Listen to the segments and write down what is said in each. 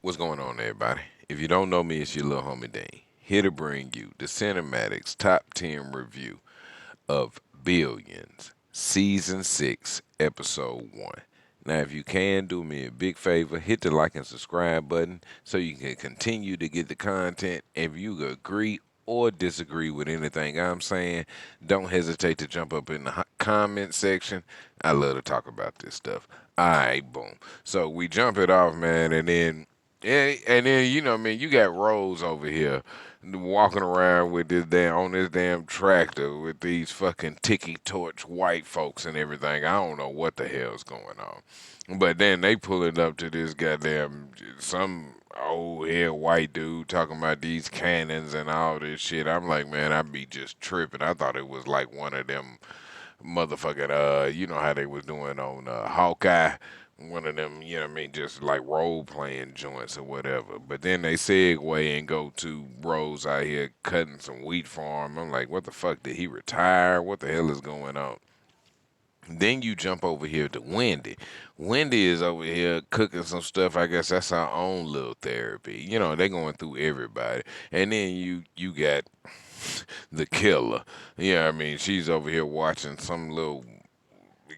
What's going on, everybody? If you don't know me, it's your little homie Dane. Here to bring you the Cinematics Top 10 review of Billions, Season 6, Episode 1. Now, if you can, do me a big favor, hit the like and subscribe button so you can continue to get the content. If you agree or disagree with anything I'm saying, don't hesitate to jump up in the comment section. I love to talk about this stuff. All right, boom. So we jump it off, man, and then you know, man, you got Rose over here walking around with this damn on this damn tractor with these fucking tiki torch white folks and everything. I don't know what the hell's going on. But then they pull it up to this goddamn some old head white dude talking about these cannons and all this shit. I'm like, man, I be just tripping. I thought it was like one of them motherfucking you know how they was doing on Hawkeye, one of them, you know what I mean, just like role playing joints or whatever. But then they segue and go to Rose out here cutting some wheat for him. I'm like, what the fuck, did he retire? What the hell is going on? Then you jump over here to Wendy. Wendy is over here cooking some stuff. I guess that's our own little therapy. You know, they going through everybody. And then you got the killer. Yeah, I mean, she's over here watching some little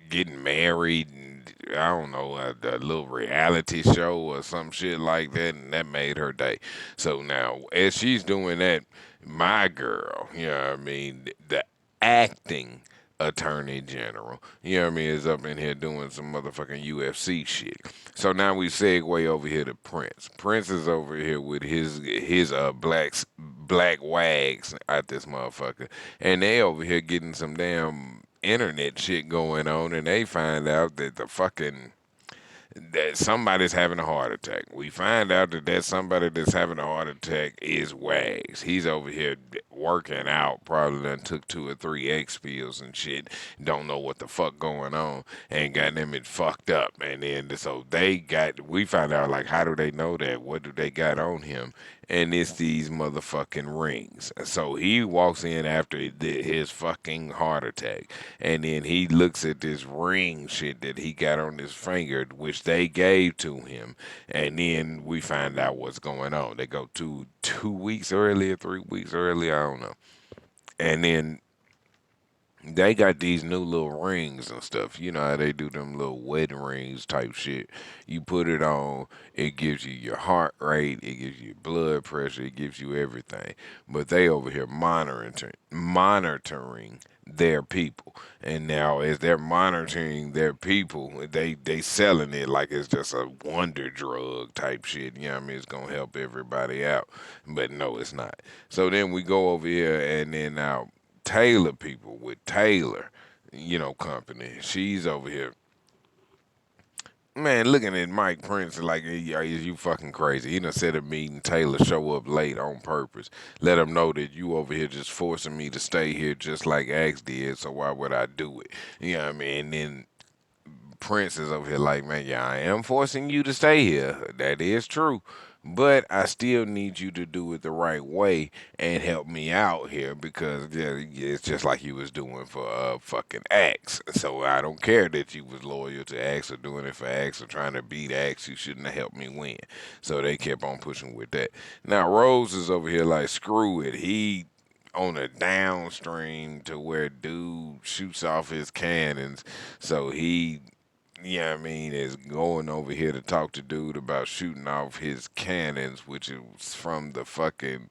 getting married and I don't know, a little reality show or some shit like that, and that made her day. So now, as she's doing that, my girl, you know what I mean, the acting attorney general, you know what I mean, is up in here doing some motherfucking UFC shit. So now we segue over here to Prince. Prince is over here with his black wags at this motherfucker, and they over here getting some damn internet shit going on, and they find out that the fucking that somebody's having a heart attack. We find out that somebody that's having a heart attack is Wags. He's over here working out, probably done took 2 or 3 X pills and shit. Don't know what the fuck going on, and got them it fucked up. And then so we find out like how do they know that? What do they got on him? And it's these motherfucking rings. So he walks in after his fucking heart attack, and then he looks at this ring shit that he got on his finger, which they gave to him, and then we find out what's going on. They go to 2 weeks earlier, 3 weeks earlier, I don't know, and then they got these new little rings and stuff. You know how they do them little wedding rings type shit. You put it on, it gives you your heart rate, it gives you blood pressure, it gives you everything. But they over here monitoring their people. And now as they're monitoring their people, they selling it like it's just a wonder drug type shit. You know what I mean? It's gonna help everybody out. But no, it's not. So then we go over here and then now Taylor people with Taylor, company. She's over here. Man, looking at Mike Prince like, "Hey, is you fucking crazy?" He done said a meeting Taylor show up late on purpose. Let him know that you over here just forcing me to stay here just like Axe did, so why would I do it? You know what I mean? And then Prince is over here like, man, yeah, I am forcing you to stay here. That is true. But I still need you to do it the right way and help me out here because yeah, it's just like you was doing for fucking Axe. So I don't care that you was loyal to Axe or doing it for Axe or trying to beat Axe. You shouldn't have helped me win. So they kept on pushing with that. Now Rose is over here like, screw it. He on a downstream to where dude shoots off his cannons. So he yeah, I mean, is going over here to talk to dude about shooting off his cannons, which is from the fucking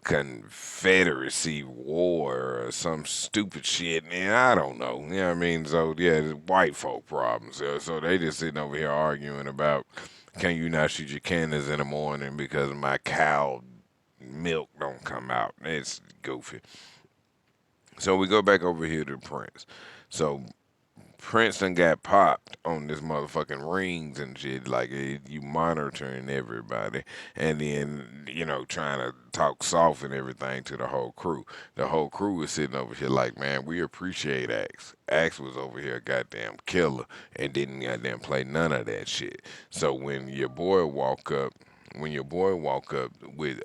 Confederacy War or some stupid shit. And I don't know. You know what I mean? So, yeah, it's white folk problems. So they just sitting over here arguing about can you not shoot your cannons in the morning because my cow milk don't come out. It's goofy. So we go back over here to Prince. So Princeton got popped on this motherfucking rings and shit. Like you monitoring everybody, and then trying to talk soft and everything to the whole crew. The whole crew was sitting over here like, man, we appreciate Axe. Axe was over here a goddamn killer and didn't goddamn play none of that shit. So when your boy walk up when your boy walk up with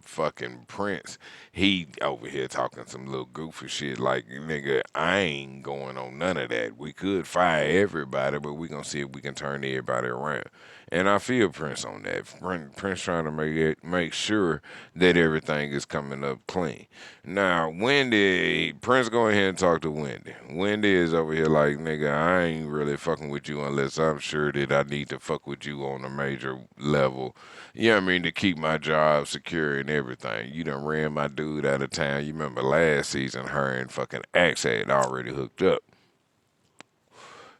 fucking Prince, he over here talking some little goofy shit like, nigga, I ain't going on none of that. We could fire everybody, but we gonna see if we can turn everybody around. And I feel Prince on that. Prince trying to make sure that everything is coming up clean. Now, Wendy, Prince go ahead and talk to Wendy. Wendy is over here like, nigga, I ain't really fucking with you unless I'm sure that I need to fuck with you on a major level. You know what I mean? To keep my job secure and everything. You done ran my dude out of town. You remember last season, her and fucking Axe had already hooked up.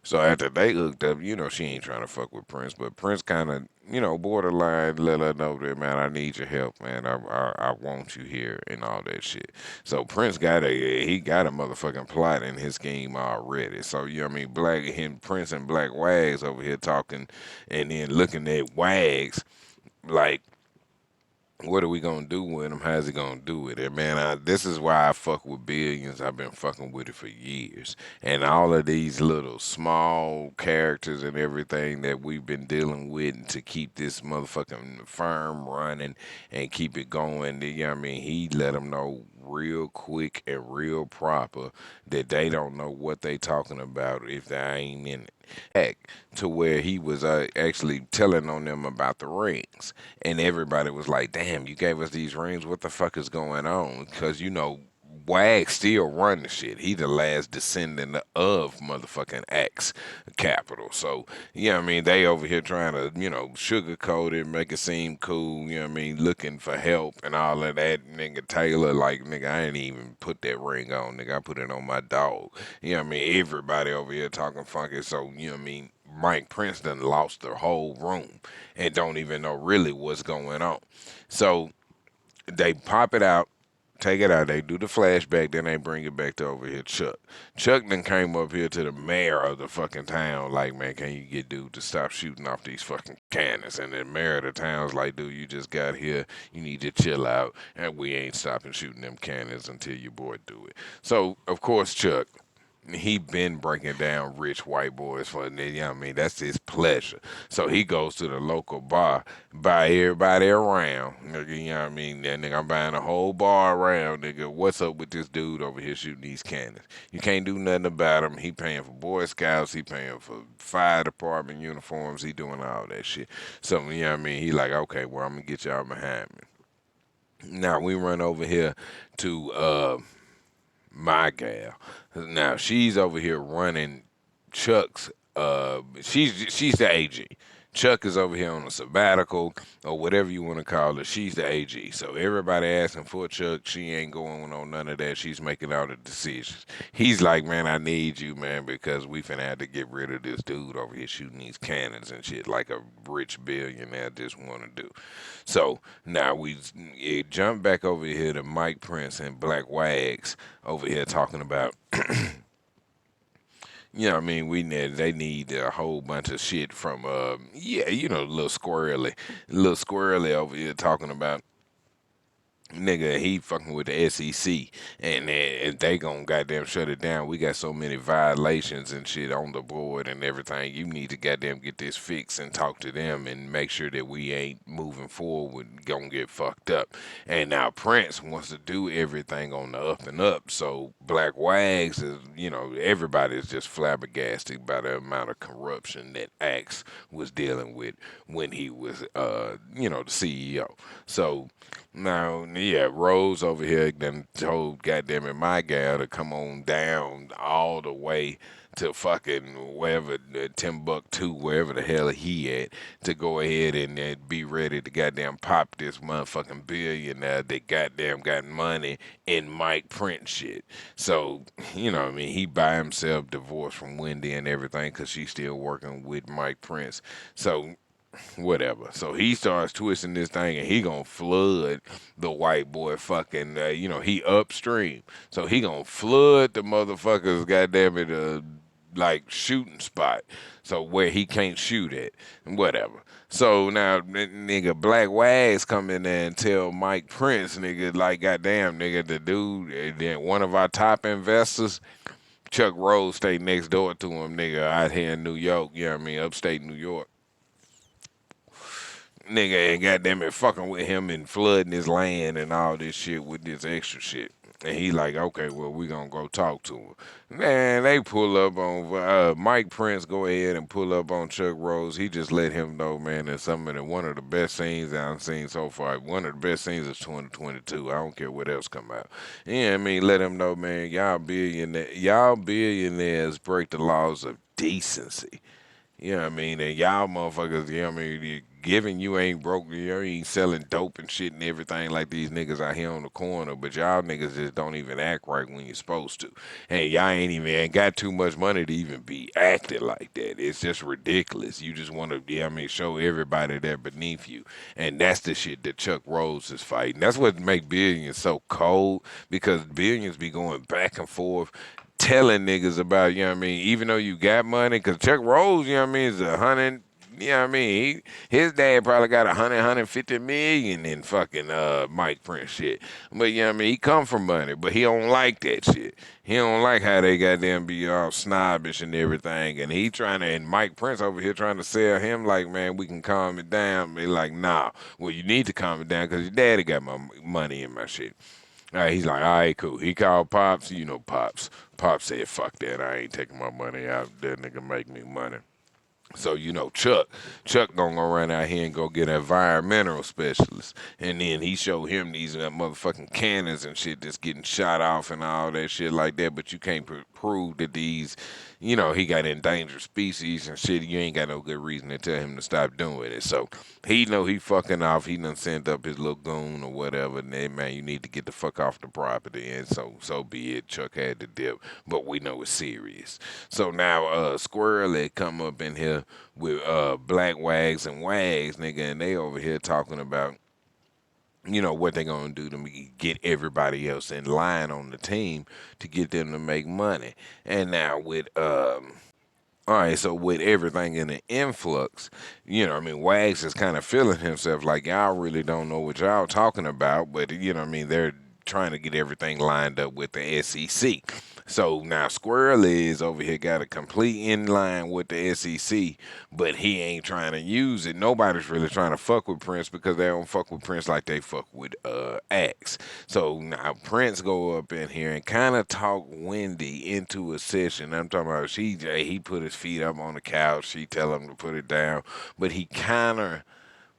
So after they hooked up, she ain't trying to fuck with Prince, but Prince kind of, borderline let her know that, man, I need your help, man. I want you here and all that shit. So Prince got a motherfucking plot in his scheme already. So you know what I mean, Prince and Black Wags over here talking, and then looking at Wags like, what are we gonna do with him? How's he gonna do it? And man, this is why I fuck with Billions. I've been fucking with it for years. And all of these little small characters and everything that we've been dealing with to keep this motherfucking firm running and keep it going. You know what I mean? He let them know real quick and real proper that they don't know what they talking about if they ain't in it. Back to where he was actually telling on them about the rings, and everybody was like, "Damn, you gave us these rings. What the fuck is going on?" Because Wag still run the shit. He the last descendant of motherfucking X capital. So, I mean, they over here trying to, sugarcoat it, make it seem cool, you know what I mean, looking for help and all of that. Nigga Taylor, like, nigga, I ain't even put that ring on, nigga. I put it on my dog. You know what I mean? Everybody over here talking funky. So, you know what I mean? Mike Prince done lost the whole room and don't even know really what's going on. So they pop it out, take it out. They do the flashback, then they bring it back to over here. Chuck. Chuck then came up here to the mayor of the fucking town, like, man, can you get dude to stop shooting off these fucking cannons? And the mayor of the town's like, dude, you just got here. You need to chill out, and we ain't stopping shooting them cannons until your boy do it. So, of course, Chuck, he been breaking down rich white boys for, you know what I mean, that's his pleasure. So he goes to the local bar, buy everybody around, nigga, you know what I mean? That nigga, I'm buying a whole bar around, nigga. What's up with this dude over here shooting these cannons? You can't do nothing about him. He paying for Boy Scouts, he paying for fire department uniforms, he doing all that shit. So, you know what I mean? He like, okay, well, I'm gonna get y'all behind me. Now we run over here to my gal. Now she's over here running Chuck's. She's the AG. Chuck is over here on a sabbatical or whatever you want to call it. She's the AG. So everybody asking for Chuck. She ain't going on none of that. She's making all the decisions. He's like, man, I need you, man, because we finna have to get rid of this dude over here shooting these cannons and shit like a rich billionaire just want to do. So now it jump back over here to Mike Prince and Black Wags over here talking about. You know what I mean? They need a whole bunch of shit from little squirrely over here talking about, nigga, he fucking with the SEC, and they gonna goddamn shut it down. We got so many violations and shit on the board and everything. You need to goddamn get this fixed and talk to them and make sure that we ain't moving forward gonna get fucked up. And now Prince wants to do everything on the up and up. So Black Wags is, everybody's just flabbergasted by the amount of corruption that Axe was dealing with when he was, the CEO. So now, yeah, Rose over here done told goddamn it my gal to come on down all the way to fucking wherever Timbuktu, wherever the hell he at, to go ahead and be ready to goddamn pop this motherfucking billionaire that goddamn got money in Mike Prince shit. So, what I mean, he by himself divorced from Wendy and everything because she's still working with Mike Prince. So whatever. So he starts twisting this thing and he gonna flood the white boy fucking, he upstream. So he gonna flood the motherfuckers, goddamn it, like shooting spot. So where he can't shoot at, whatever. So now, nigga, Black Wags come in there and tell Mike Prince, nigga, like, goddamn, nigga, the dude, then one of our top investors, Chuck Rose, stay next door to him, nigga, out here in New York, you know what I mean, upstate New York. nigga, and goddamn it, fucking with him and flooding his land and all this shit with this extra shit. And he like, okay, well, we gonna go talk to him. Man, they pull up on Mike Prince. Go ahead and pull up on Chuck Rose. He just let him know, man, that one of the best scenes I've seen so far. One of the best scenes is 2022. I don't care what else come out. Yeah, I mean, let him know, man. Y'all billionaires break the laws of decency. You know what I mean? And y'all motherfuckers, you know what I mean? Giving you ain't broke, you ain't selling dope and shit and everything like these niggas out here on the corner, but y'all niggas just don't even act right when you're supposed to. And y'all ain't got too much money to even be acting like that. It's just ridiculous. You just want to, yeah, I mean, show everybody they're beneath you. And that's the shit that Chuck Rose is fighting. That's what make Billions so cold, because Billions be going back and forth telling niggas about, you know what I mean, even though you got money, because Chuck Rose, you know what I mean, is 100, you know what I mean, his dad probably got 150 million in fucking Mike Prince shit. But, you know what I mean, he come from money, but he don't like that shit. He don't like how they goddamn be all snobbish and everything, and and Mike Prince over here trying to sell him like, man, we can calm it down. They like, nah, well, you need to calm it down because your daddy got my money in my shit. All right, he's like, all right, cool. He called Pops. You know, Pops. Pops said, fuck that. I ain't taking my money out. That nigga make me money. So, you know, Chuck gonna go run out here and go get an environmental specialist. And then he showed him these motherfucking cannons and shit that's getting shot off and all that shit like that. But you can't prove that these, you know, he got endangered species and shit. You ain't got no good reason to tell him to stop doing it. So he know he fucking off. He done sent up his little goon or whatever. And then, man, you need to get the fuck off the property. And so be it. Chuck had to dip. But we know it's serious. So now Squirrel had come up in here with Black Wags and Wags, nigga, and they over here talking about, you know, what they gonna do to get everybody else in line on the team to get them to make money. And now with all right, so with everything in the influx, you know, I mean, Wags is kind of feeling himself like y'all really don't know what y'all talking about, but you know, what I mean, they're trying to get everything lined up with the SEC. So now Squirrel is over here got a complete in line with the SEC, but he ain't trying to use it. Nobody's really trying to fuck with Prince because they don't fuck with Prince like they fuck with Axe. So now Prince go up in here and kind of talk Wendy into a session. I'm talking about he put his feet up on the couch. She tell him to put it down, but he kind of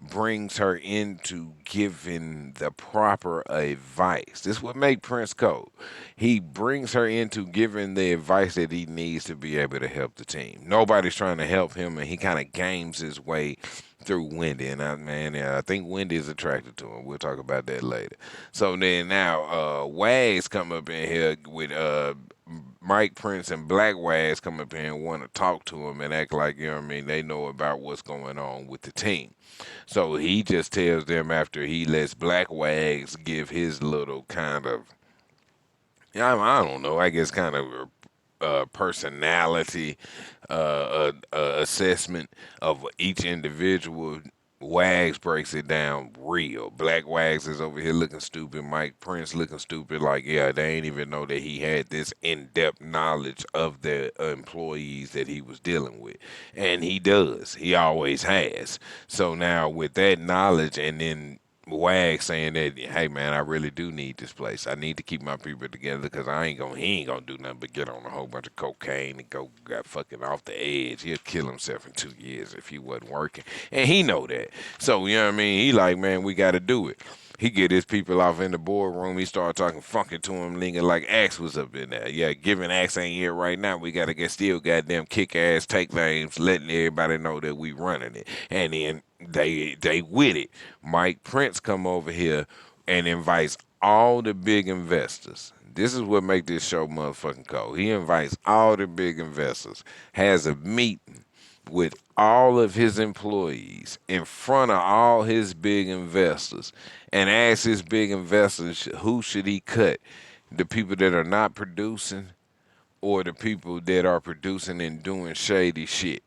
brings her into giving the proper advice. This would make Prince cold. He brings her into giving the advice that he needs to be able to help the team. Nobody's trying to help him, and he kind of games his way through Wendy. And I think Wendy is attracted to him. We'll talk about that later. So then now, Wags come up in here with Mike Prince and Black Wags come up here and want to talk to him and act like, you know what I mean, they know about what's going on with the team. So he just tells them after he lets Black Wags give his little kind of, yeah, I don't know, I guess kind of personality assessment of each individual. Wags breaks it down real. Black Wags is over here looking stupid. Mike Prince looking stupid. Like, yeah, they ain't even know that he had this in-depth knowledge of the employees that he was dealing with. And he does. He always has. So now with that knowledge and then Wag saying that, hey man, I really do need this place. I need to keep my people together because he ain't gonna do nothing but get on a whole bunch of cocaine and got fucking off the edge. He'll kill himself in 2 years if he wasn't working, and he know that. So you know what I mean. He like, man, we got to do it. He get his people off in the boardroom. He started talking funky to him, nigga, like Axe was up in there. Yeah, giving Axe ain't here right now. We gotta get still goddamn kick ass, take names, letting everybody know that we running it. And then they with it. Mike Prince come over here and invites all the big investors. This is what make this show motherfucking cold. He invites all the big investors, has a meeting with all of his employees in front of all his big investors and asks his big investors who should he cut, the people that are not producing or the people that are producing and doing shady shit.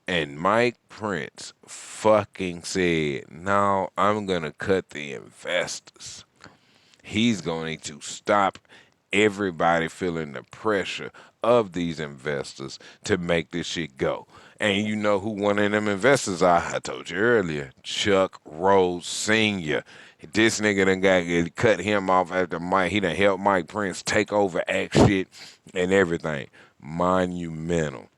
And Mike Prince fucking said, no, I'm going to cut the investors. He's going to stop everybody feeling the pressure of these investors to make this shit go. And you know who one of them investors are? I told you earlier, Chuck Rose Sr. This nigga done cut him off after Mike. He done helped Mike Prince take over act shit and everything. Monumental.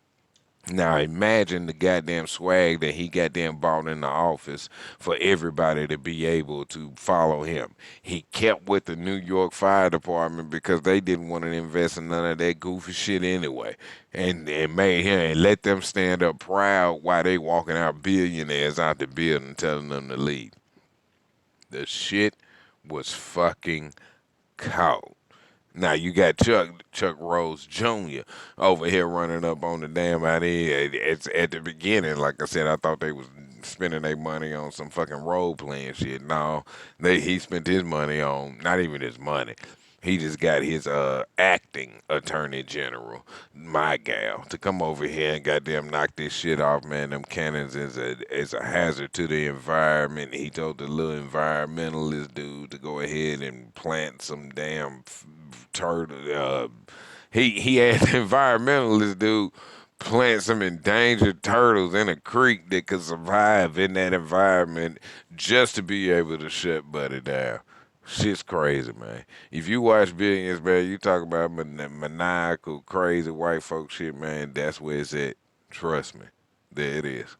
Now imagine the goddamn swag that he goddamn bought in the office for everybody to be able to follow him. He kept with the New York Fire Department because they didn't want to invest in none of that goofy shit anyway. And made him and let them stand up proud while they walking out billionaires out the building telling them to leave. The shit was fucking cold. Now you got Chuck Rose Jr. over here running up on the damn idea. It's at the beginning, like I said, I thought they was spending their money on some fucking role playing shit. No, he spent his money on not even his money. He just got his acting attorney general, my gal, to come over here and goddamn knock this shit off, man. Them cannons is a hazard to the environment. He told the little environmentalist dude to go ahead and plant some damn turtle. He had the environmentalist dude plant some endangered turtles in a creek that could survive in that environment just to be able to shut Buddy down. Shit's crazy, man. If you watch Billions, man, you talk about maniacal, crazy white folk shit, man. That's where it's at. Trust me. There it is.